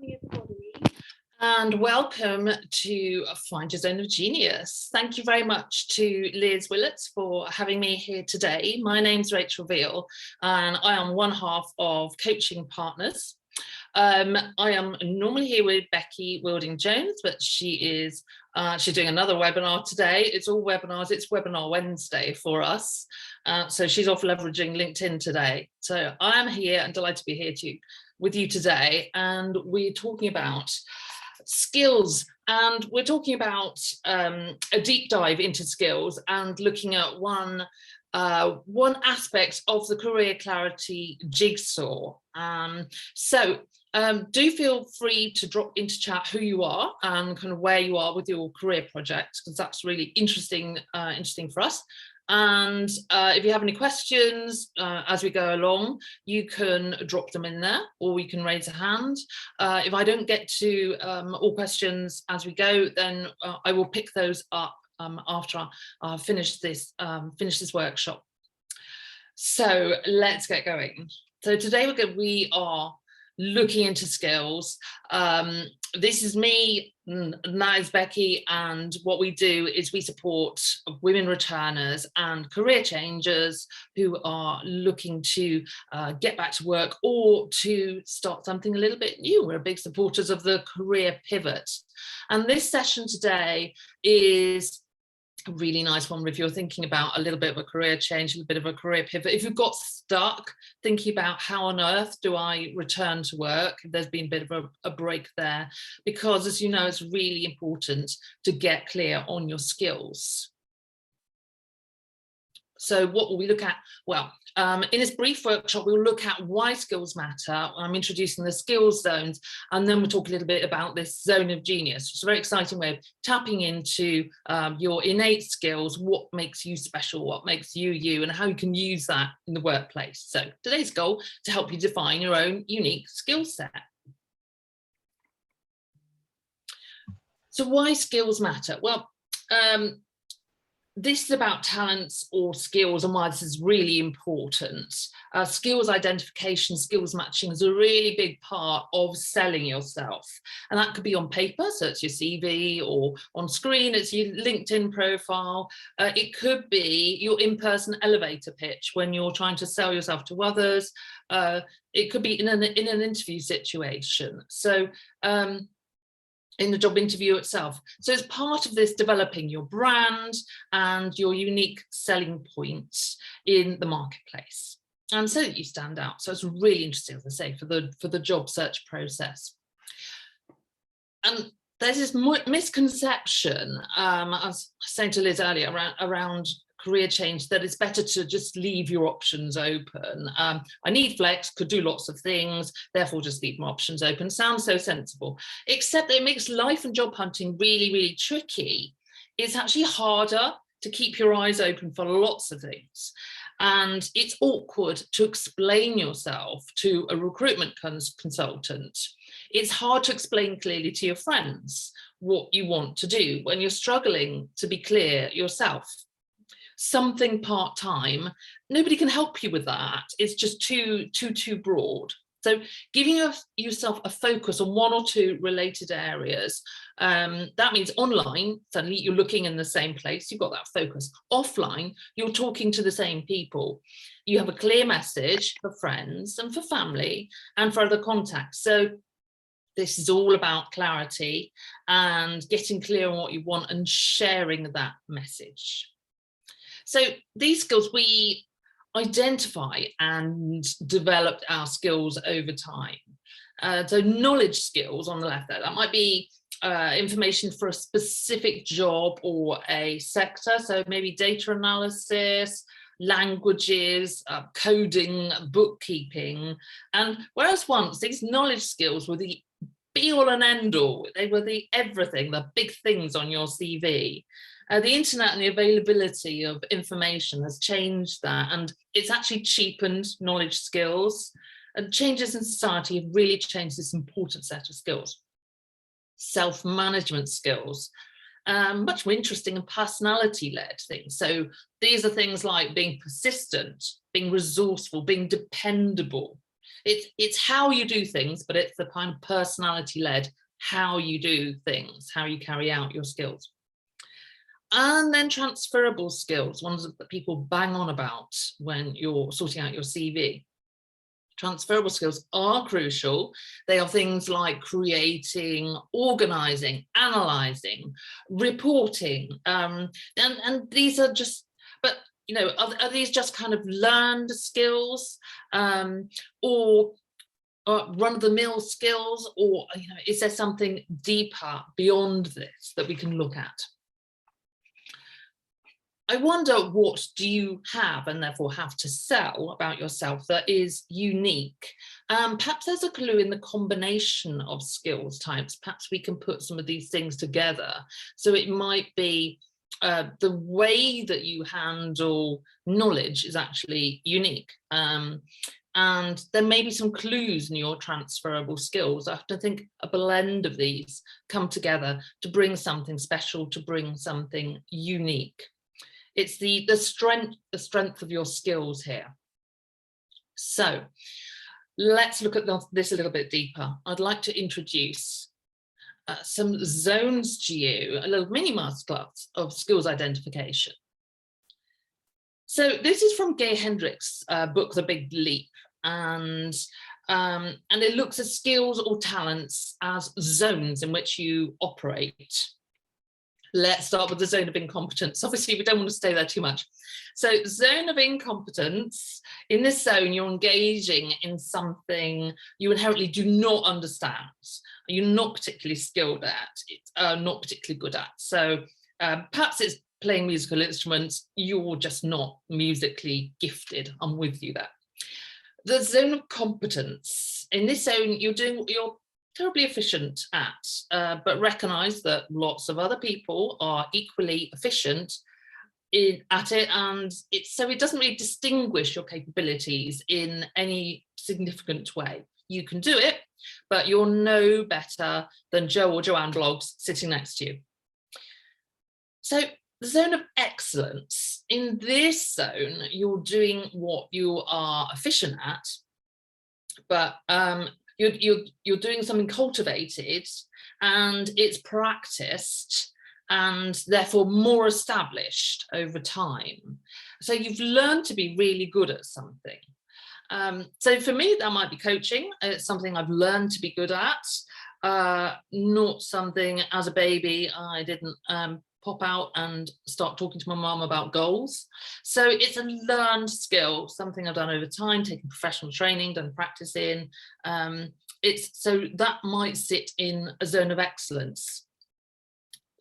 morning, everybody, and welcome to Find Your Zone of Genius. Thank you very much to Liz Willets for having me here today. My name's Rachel Veal, and I am one half of Coaching Partners. I am normally here with Becky Wilding-Jones, but she's doing another webinar today. It's all webinars. It's Webinar Wednesday for us. So she's off leveraging LinkedIn today. So I am here and delighted to be here with you today. And we're talking about skills, and we're talking about a deep dive into skills and looking at one aspect of the career clarity jigsaw. Do feel free to drop into chat who you are and kind of where you are with your career project, because that's really interesting for us. And if you have any questions as we go along, you can drop them in there, or you can raise a hand. If I don't get to all questions as we go, then I will pick those up after I finish this workshop. So let's get going. So today we are looking into skills. This is me, and that is Becky, and what we do is we support women returners and career changers who are looking to get back to work or to start something a little bit new. We're big supporters of the career pivot. And this session today is a really nice one if you're thinking about a little bit of a career change, a little bit of a career pivot. If you've got stuck thinking about how on earth do I return to work, there's been a bit of a break there, because as you know, it's really important to get clear on your skills. So what will we look at? Well, in this brief workshop, we'll look at why skills matter. I'm introducing the skills zones, and then we'll talk a little bit about this zone of genius. It's a very exciting way of tapping into your innate skills, what makes you special, what makes you you, and how you can use that in the workplace. So today's goal is to help you define your own unique skill set. So why skills matter? Well, this is about talents or skills and why this is really important. Skills identification, skills matching is a really big part of selling yourself. And that could be on paper, so it's your CV, or on screen, it's your LinkedIn profile. It could be your in-person elevator pitch when you're trying to sell yourself to others. It could be in an interview situation. So, in the job interview itself. So as part of this, developing your brand and your unique selling points in the marketplace, and so that you stand out. So it's really interesting, as I say, for the job search process. And there's this misconception, as I was saying to Liz earlier, around career change, that it's better to just leave your options open. I need flex, could do lots of things, therefore just leave my options open. Sounds so sensible, except that it makes life and job hunting really, really tricky. It's actually harder to keep your eyes open for lots of things. And it's awkward to explain yourself to a recruitment consultant. It's hard to explain clearly to your friends what you want to do when you're struggling to be clear yourself. Something part-time, nobody can help you with that. It's just too broad. So giving yourself a focus on one or two related areas, that means online, suddenly you're looking in the same place, you've got that focus. Offline, you're talking to the same people. You have a clear message for friends and for family and for other contacts. So this is all about clarity and getting clear on what you want and sharing that message. So these skills, we identify and developed our skills over time. So knowledge skills on the left there, that might be information for a specific job or a sector. So maybe data analysis, languages, coding, bookkeeping. And whereas once these knowledge skills were the be all and end all, they were the everything, the big things on your CV. The internet and the availability of information has changed that, and it's actually cheapened knowledge skills, and changes in society have really changed this important set of skills. Self-management skills, much more interesting and personality-led things. So these are things like being persistent, being resourceful, being dependable, It's how you do things, but it's the kind of personality led how you do things, how you carry out your skills. And then transferable skills, ones that people bang on about when you're sorting out your CV. Transferable skills are crucial. They are things like creating, organizing, analyzing, reporting, and these are just, but you know, are these just kind of learned skills, or run-of-the-mill skills, or you know, is there something deeper beyond this that we can look at? I wonder, what do you have and therefore have to sell about yourself that is unique? Perhaps there's a clue in the combination of skills types. Perhaps we can put some of these things together. So it might be the way that you handle knowledge is actually unique. And there may be some clues in your transferable skills. I have to think a blend of these come together to bring something special, to bring something unique. It's the strength of your skills here. So let's look at this a little bit deeper. I'd like to introduce some zones to you, a little mini masterclass of skills identification. So this is from Gay Hendricks' book, The Big Leap. And it looks at skills or talents as zones in which you operate. Let's start with the zone of incompetence. Obviously, we don't want to stay there too much. So zone of incompetence, in this zone, you're engaging in something you inherently do not understand. You're not particularly skilled at, not particularly good at. So perhaps it's playing musical instruments, you're just not musically gifted. I'm with you there. The zone of competence. In this zone, you're doing what you're terribly efficient at, but recognize that lots of other people are equally efficient at it, and so it doesn't really distinguish your capabilities in any significant way. You can do it, but you're no better than Joe or Joanne Bloggs sitting next to you. So the zone of excellence. In this zone, you're doing what you are efficient at, but you're doing something cultivated, and it's practiced and therefore more established over time. So you've learned to be really good at something. So for me, that might be coaching. It's something I've learned to be good at, not something as a baby I didn't pop out and start talking to my mum about goals. So it's a learned skill, something I've done over time, taken professional training, done practice in. So that might sit in a zone of excellence.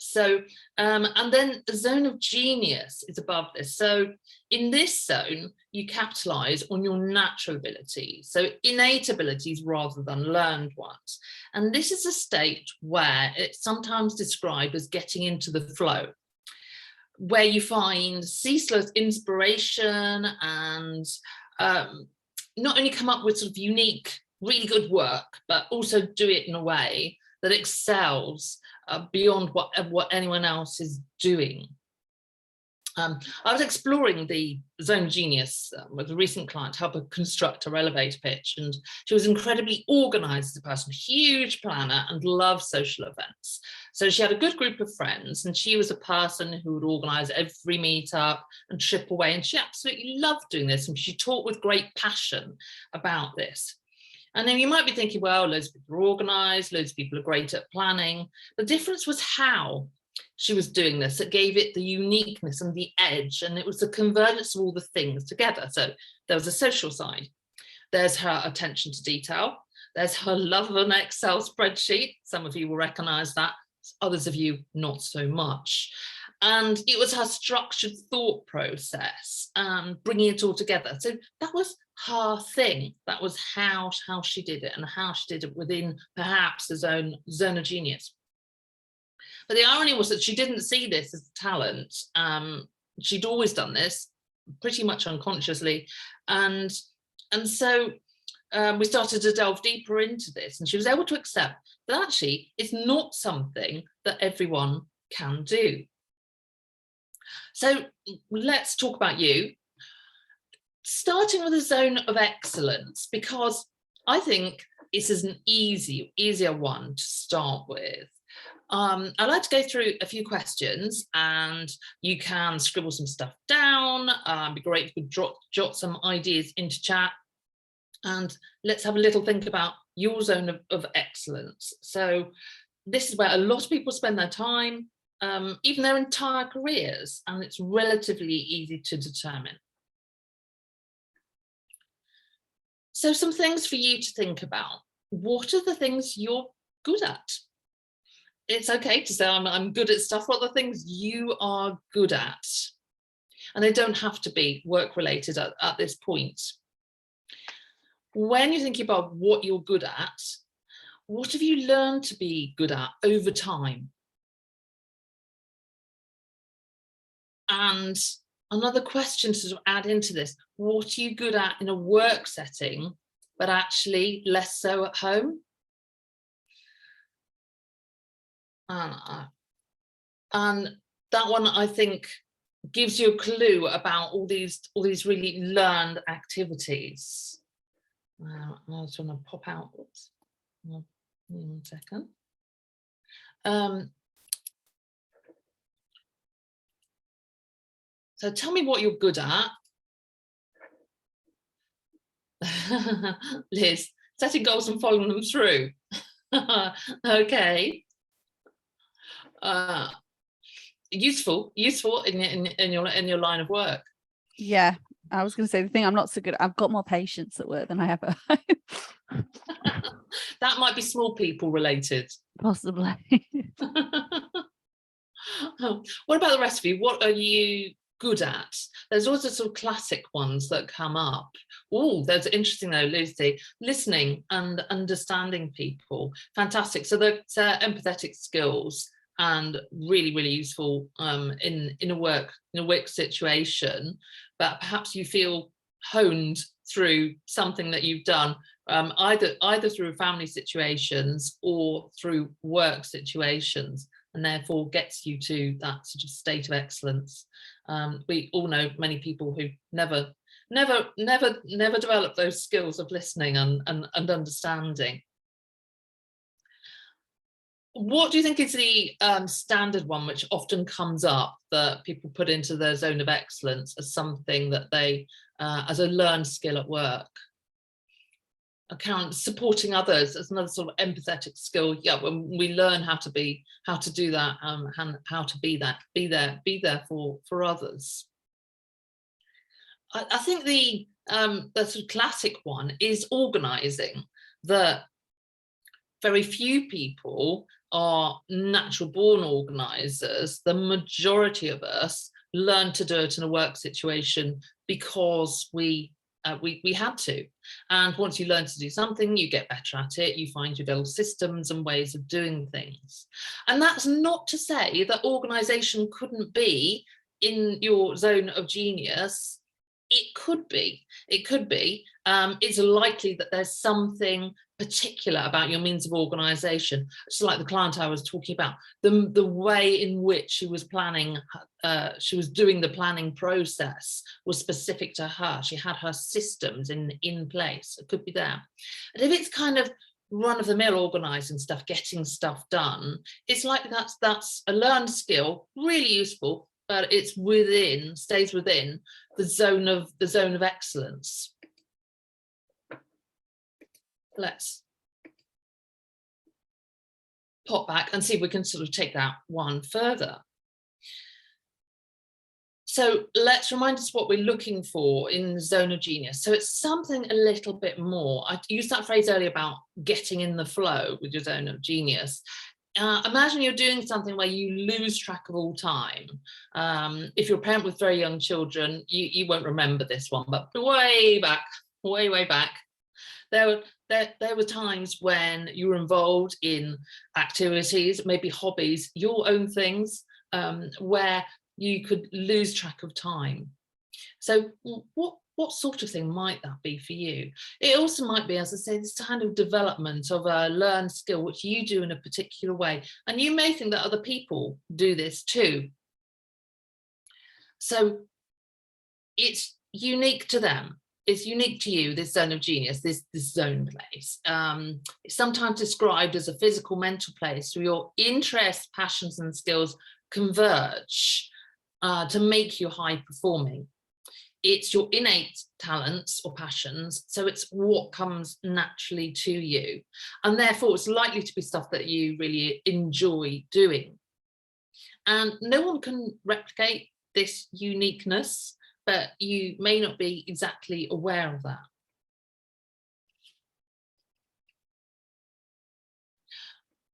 So, and then the zone of genius is above this. So in this zone, you capitalize on your natural abilities, so innate abilities rather than learned ones. And this is a state where it's sometimes described as getting into the flow, where you find ceaseless inspiration and not only come up with sort of unique, really good work, but also do it in a way that excels beyond what anyone else is doing. I was exploring the zone of genius with a recent client, help her construct her elevator pitch, and she was incredibly organized as a person, huge planner, and loved social events. So she had a good group of friends, and she was a person who would organize every meetup and trip away, and she absolutely loved doing this, and she taught with great passion about this. And then you might be thinking, well, loads of people are organized, loads of people are great at planning. The difference was how she was doing this that gave it the uniqueness and the edge, and it was the convergence of all the things together. So there was a social side, there's her attention to detail, there's her love of an Excel spreadsheet. Some of you will recognize that, others of you not so much. And it was her structured thought process, bringing it all together. So that was her thing. That was how she did it, and how she did it within perhaps the zone of genius. But the irony was that she didn't see this as talent. She'd always done this pretty much unconsciously. And so we started to delve deeper into this, and she was able to accept that actually it's not something that everyone can do. So let's talk about you, starting with a zone of excellence, because I think this is an easier one to start with. I'd like to go through a few questions, and you can scribble some stuff down. It'd be great if you could jot some ideas into chat, and let's have a little think about your zone of excellence. So this is where a lot of people spend their time, even their entire careers, and it's relatively easy to determine. So some things for you to think about. What are the things you're good at? It's okay to say I'm good at stuff. What are the things you are good at? And they don't have to be work related at this point. When you're thinking about what you're good at, what have you learned to be good at over time? And another question to sort of add into this, what are you good at in a work setting, but actually less so at home? And that one, I think, gives you a clue about all these really learned activities. I just want to pop out. Oops. 1 second. So tell me what you're good at. Liz, setting goals and following them through. Okay. Useful in your line of work. Yeah, I was going to say the thing I'm not so good at, I've got more patience at work than I have at home. That might be small people related. Possibly. What about the rest of you? What are you good at? There's also sort of classic ones that come up. Oh, that's interesting though, Lucy. Listening and understanding people. Fantastic. So that's empathetic skills, and really, really useful in a work situation. But perhaps you feel honed through something that you've done, either through family situations or through work situations, and therefore gets you to that sort of state of excellence. We all know many people who never develop those skills of listening and understanding. What do you think is the standard one which often comes up that people put into their zone of excellence as something that they, as a learned skill at work? Supporting others as another sort of empathetic skill. Yeah, when we learn how to do that, and how to be there for others. I think the sort of classic one is organising. That very few people are natural born organisers. The majority of us learn to do it in a work situation because we had to. And once you learn to do something, you get better at it, you find your little systems and ways of doing things. And that's not to say that organisation couldn't be in your zone of genius. It could be. It's likely that there's something particular about your means of organisation. Just like the client I was talking about, the way in which she was planning, she was doing the planning process was specific to her. She had her systems in place. It could be there. And if it's kind of run-of-the-mill organising stuff, getting stuff done, it's like that's a learned skill, really useful, but it's stays within the zone of excellence. Let's pop back and see if we can sort of take that one further. So let's remind us what we're looking for in the zone of genius. So it's something a little bit more. I used that phrase earlier about getting in the flow with your zone of genius. Imagine you're doing something where you lose track of all time. If you're a parent with very young children, you won't remember this one, but way back, there were times when you were involved in activities, maybe hobbies, your own things, where you could lose track of time. So what sort of thing might that be for you? It also might be, as I say, this kind of development of a learned skill which you do in a particular way, and you may think that other people do this too. So it's unique to them. it's unique to you, this zone of genius, this zone place. It's sometimes described as a physical mental place where your interests, passions and skills converge to make you high performing. It's your innate talents or passions, so it's what comes naturally to you, and therefore it's likely to be stuff that you really enjoy doing. And no one can replicate this uniqueness, but you may not be exactly aware of that.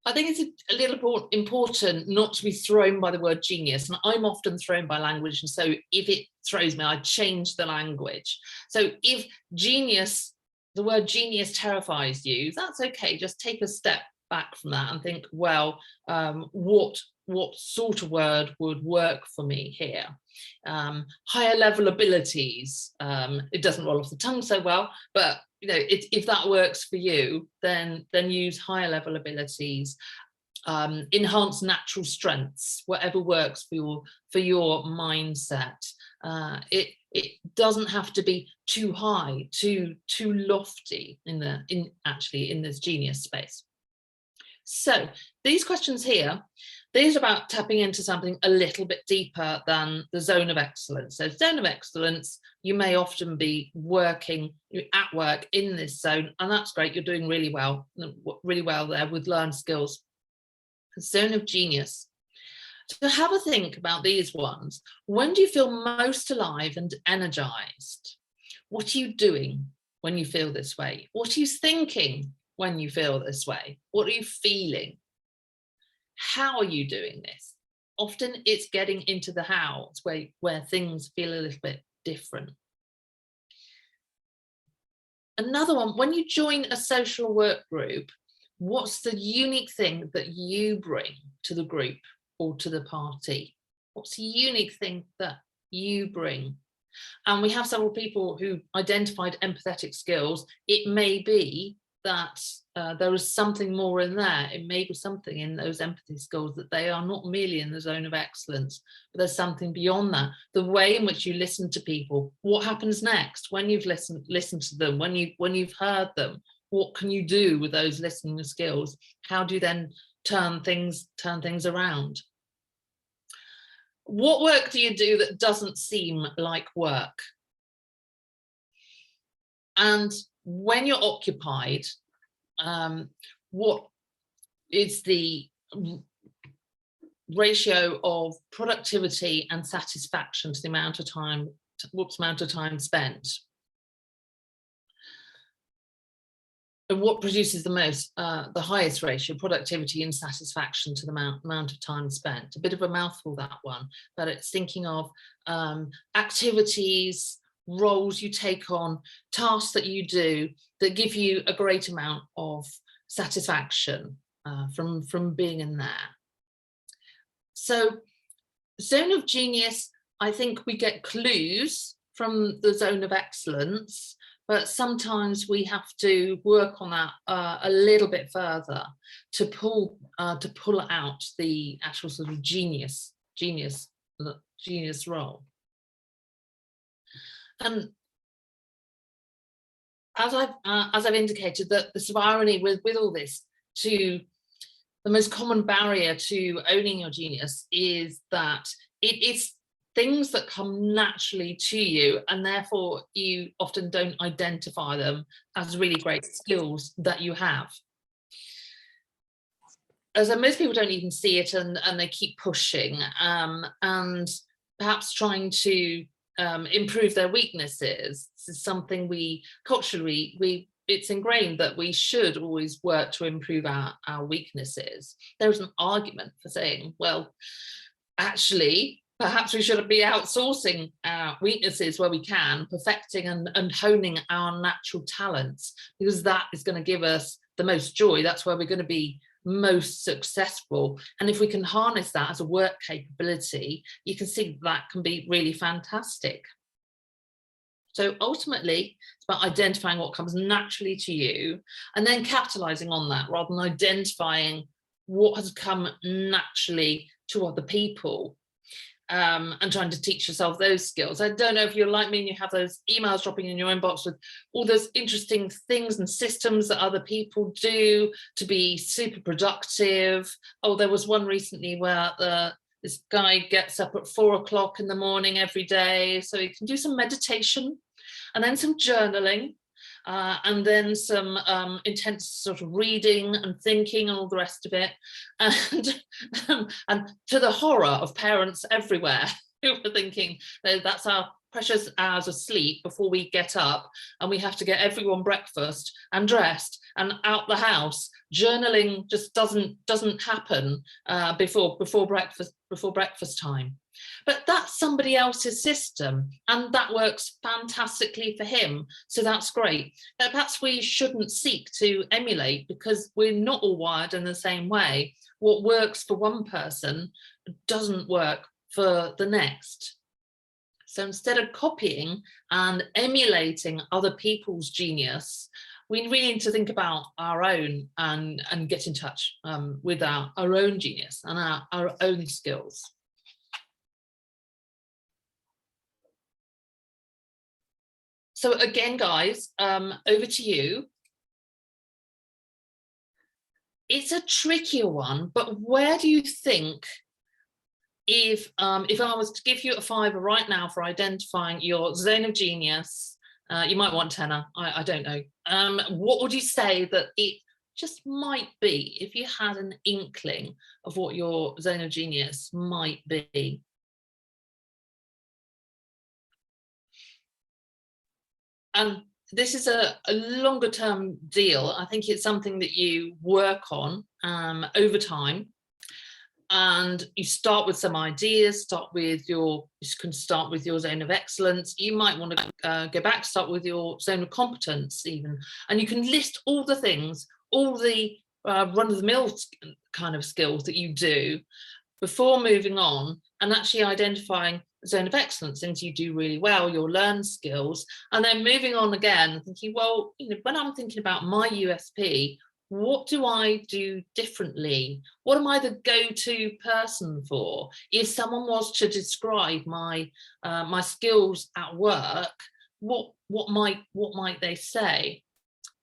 I think it's a little important not to be thrown by the word genius. And I'm often thrown by language. And so if it throws me, I change the language. So if genius, the word genius terrifies you, that's okay. Just take a step back from that and think, well, what sort of word would work for me here? Higher level abilities. It doesn't roll off the tongue so well, but you know, if that works for you, then use higher level abilities. Enhance natural strengths, whatever works for your mindset. It doesn't have to be too high, too lofty in this genius space. So these questions here, these are about tapping into something a little bit deeper than the zone of excellence. So zone of excellence, you may often be working at work in this zone, and that's great. You're doing really well there with learned skills. Zone of genius. So have a think about these ones. When do you feel most alive and energized? What are you doing when you feel this way? What are you thinking when you feel this way? What are you feeling? How are you doing this? Often it's getting into the hows where things feel a little bit different. Another one, when you join a social work group, what's the unique thing that you bring to the group or to the party? What's the unique thing that you bring? And we have several people who identified empathetic skills. It may be that there is something more in there. It may be something in those empathy skills that they are not merely in the zone of excellence, but there's something beyond that. The way in which you listen to people, what happens next when you've listened to them, when you've heard them, what can you do with those listening skills? How do you then turn things around? What work do you do that doesn't seem like work? And when you're occupied, what is the ratio of productivity and satisfaction to the amount of time spent? And what produces the highest ratio, productivity and satisfaction to the amount of time spent? A bit of a mouthful, that one, but it's thinking of activities, roles you take on, tasks that you do that give you a great amount of satisfaction from being in there. So zone of genius, I think we get clues from the zone of excellence, but sometimes we have to work on that a little bit further to pull out the actual sort of genius role. And as I've indicated, that the sort of irony with all this, to the most common barrier to owning your genius is that it is things that come naturally to you, and therefore you often don't identify them as really great skills that you have. As most people don't even see it, and they keep pushing and perhaps trying to improve their weaknesses. This is something culturally it's ingrained that we should always work to improve our weaknesses. There is an argument for saying, well, actually, perhaps we should be outsourcing our weaknesses where we can, perfecting and honing our natural talents, because that is going to give us the most joy. That's where we're going to be most successful. And if we can harness that as a work capability, you can see that can be really fantastic. So ultimately, it's about identifying what comes naturally to you and then capitalizing on that, rather than identifying what has come naturally to other people. and trying to teach yourself those skills. I don't know if you're like me and you have those emails dropping in your inbox with all those interesting things and systems that other people do to be super productive. Oh, there was one recently where this guy gets up at 4 o'clock in the morning every day so he can do some meditation and then some journaling. And then some intense sort of reading and thinking and all the rest of it. And to the horror of parents everywhere who are thinking that's our precious hours of sleep before we get up, and we have to get everyone breakfast and dressed and out the house. Journaling just doesn't happen before breakfast time. But that's somebody else's system, and that works fantastically for him. So that's great. But perhaps we shouldn't seek to emulate, because we're not all wired in the same way. What works for one person doesn't work for the next. So instead of copying and emulating other people's genius, we really need to think about our own and get in touch with our own genius and our own skills. So again, guys, over to you. It's a trickier one, but where do you think, if I was to give you a $5 right now for identifying your zone of genius, you might want $10, I don't know. What would you say that it just might be, if you had an inkling of what your zone of genius might be? And this is a longer term deal. I think it's something that you work on over time. And you start with some ideas, you can start with your zone of excellence. You might want to go back, start with your zone of competence even. And you can list all the things, all the run-of-the-mill kind of skills that you do before moving on and actually identifying zone of excellence, things you do really well, your learned skills, and then moving on again, thinking, well, when I'm thinking about my USP, what do I do differently? What am I the go-to person for? If someone was to describe my my skills at work, what might they say?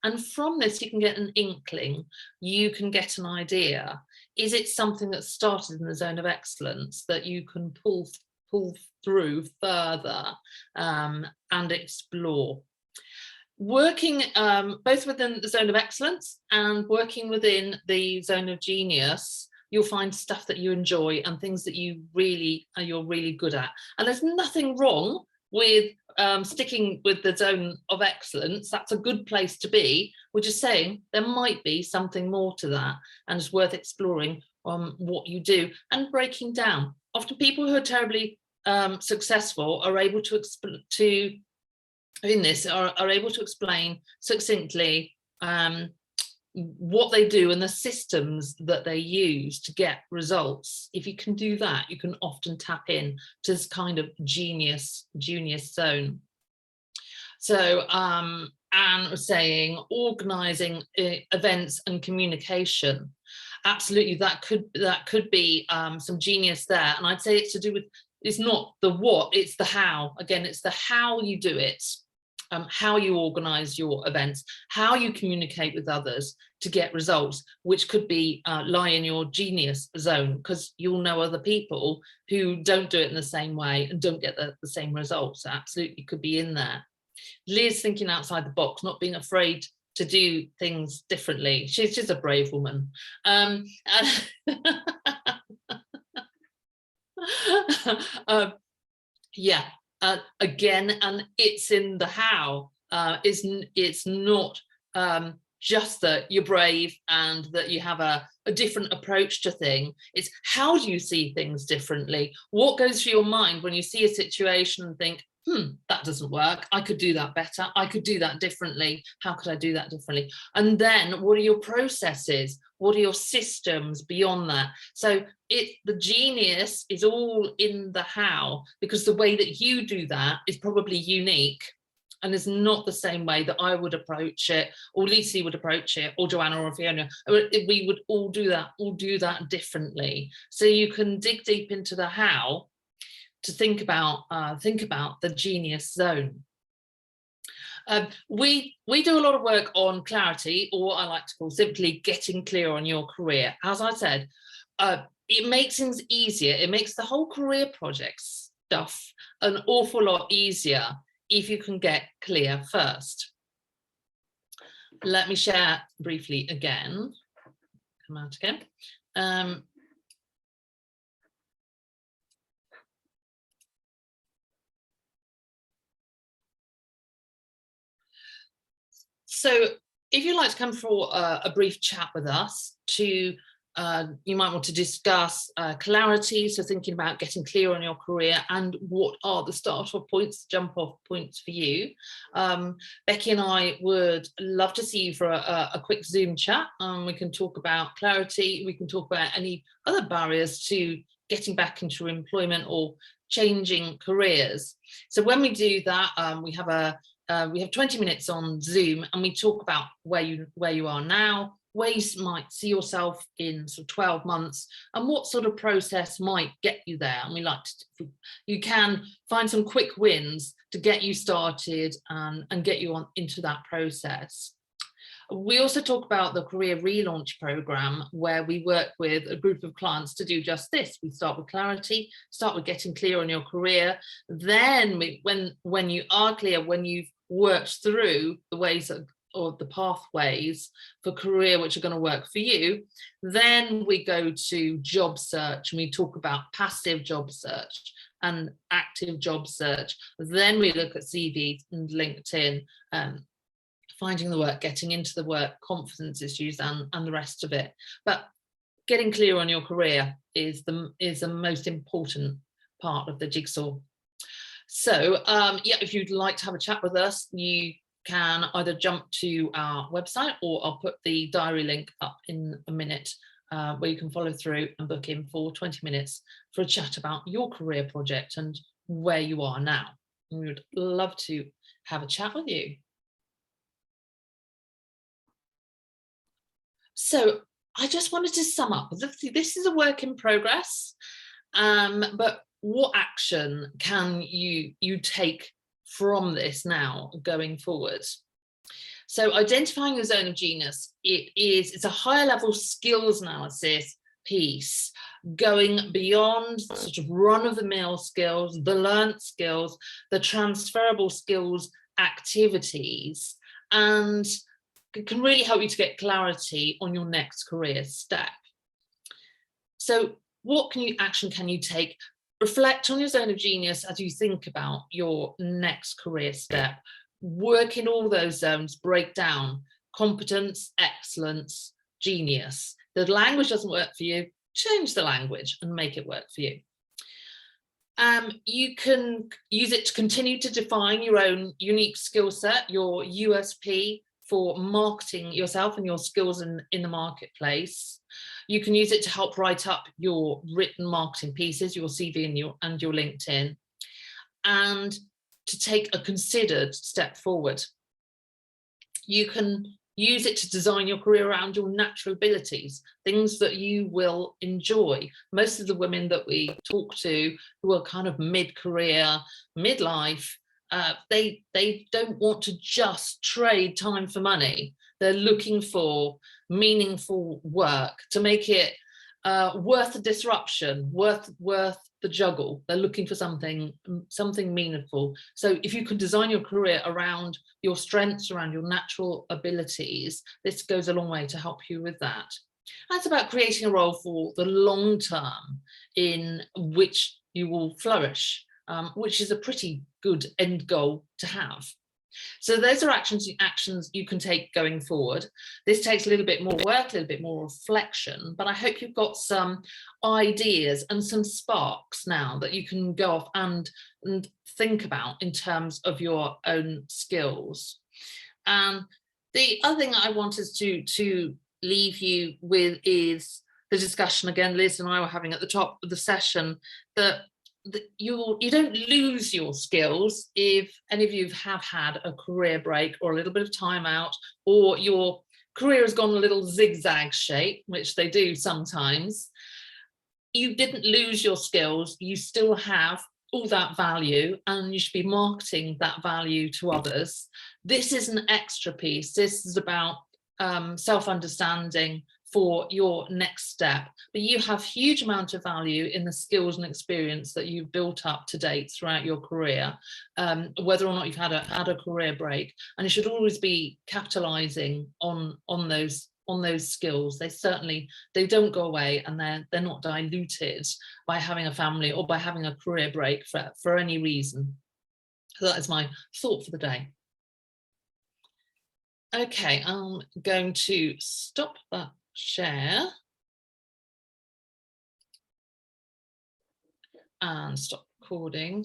And from this, you can get an inkling, you can get an idea. Is it something that started in the zone of excellence that you can pull through further and explore? Working both within the zone of excellence and working within the zone of genius, you'll find stuff that you enjoy and things that you're really good at. And there's nothing wrong with sticking with the zone of excellence. That's a good place to be. We're just saying there might be something more to that, and it's worth exploring what you do and breaking down. Often people who are terribly successful are able to in this are able to explain succinctly what they do and the systems that they use to get results. If you can do that, you can often tap in to this kind of genius zone. So Anne was saying organizing events and communication. Absolutely, that could be some genius there. And I'd say it's to do with, it's not the what, it's the how. Again, it's the how you do it. How you organize your events, how you communicate with others to get results, which could be lie in your genius zone, because you'll know other people who don't do it in the same way and don't get the same results. So absolutely could be in there. Liz thinking outside the box, not being afraid to do things differently. She's a brave woman. Yeah. Again, and it's in the how. It's not just that you're brave and that you have a different approach to things. It's how do you see things differently? What goes through your mind when you see a situation and think, that doesn't work, I could do that better, I could do that differently, how could I do that differently? And then what are your processes? What are your systems beyond that? So the genius is all in the how, because the way that you do that is probably unique and is not the same way that I would approach it, or Lucy would approach it, or Joanna or Fiona. We would all do that differently. So you can dig deep into the how to think about the genius zone. We do a lot of work on clarity, or I like to call simply getting clear on your career. As I said, it makes things easier. It makes the whole career project stuff an awful lot easier if you can get clear first. Let me share briefly again. Come out again. So if you'd like to come for a brief chat with us you might want to discuss clarity, so thinking about getting clear on your career and what are the start-off points, jump-off points for you. Becky and I would love to see you for a quick Zoom chat. We can talk about clarity, we can talk about any other barriers to getting back into employment or changing careers. So when we do that, we have 20 minutes on Zoom, and we talk about where you are now, where you might see yourself in sort of 12 months, and what sort of process might get you there. And we like to, you can find some quick wins to get you started and get you on into that process. We also talk about the Career Relaunch Programme, where we work with a group of clients to do just this. We start with clarity, start with getting clear on your career. Then when you are clear, when you've worked through the ways or the pathways for career which are going to work for you, then we go to job search, and we talk about passive job search and active job search. Then we look at CVs and LinkedIn, finding the work, getting into the work, confidence issues, and the rest of it. But getting clear on your career is the most important part of the jigsaw. So yeah, if you'd like to have a chat with us, you can either jump to our website, or I'll put the diary link up in a minute, where you can follow through and book in for 20 minutes for a chat about your career project and where you are now. And we would love to have a chat with you. So I just wanted to sum up. This is a work in progress, but what action can you take from this now going forward? So identifying your zone of genius, it's a higher level skills analysis piece, going beyond sort of run-of-the-mill skills, the learnt skills, the transferable skills activities, and it can really help you to get clarity on your next career step. So what action can you take? Reflect on your zone of genius as you think about your next career step. Work in all those zones, break down competence, excellence, genius. The language doesn't work for you, change the language and make it work for you. You can use it to continue to define your own unique skill set, your USP, for marketing yourself and your skills in the marketplace. You can use it to help write up your written marketing pieces, your CV and your LinkedIn, and to take a considered step forward. You can use it to design your career around your natural abilities, things that you will enjoy. Most of the women that we talk to who are kind of mid-career, midlife, they don't want to just trade time for money. They're looking for meaningful work to make it worth the disruption, worth the juggle. They're looking for something meaningful. So if you can design your career around your strengths, around your natural abilities, this goes a long way to help you with that. That's about creating a role for the long term in which you will flourish, which is a pretty good end goal to have. So those are actions you can take going forward. This takes a little bit more work, a little bit more reflection, but I hope you've got some ideas and some sparks now that you can go off and think about in terms of your own skills. The other thing I wanted to leave you with is the discussion, again, Liz and I were having at the top of the session, that you don't lose your skills if any of you have had a career break or a little bit of time out, or your career has gone a little zigzag shape, which they do sometimes. You didn't lose your skills. You still have all that value, and you should be marketing that value to others. This is an extra piece. This is about self-understanding for your next step, but you have huge amount of value in the skills and experience that you've built up to date throughout your career, whether or not you've had a career break, and you should always be capitalizing on those skills. They don't go away, and they're not diluted by having a family or by having a career break for any reason. So that is my thought for the day. Okay, I'm going to stop that share and stop recording.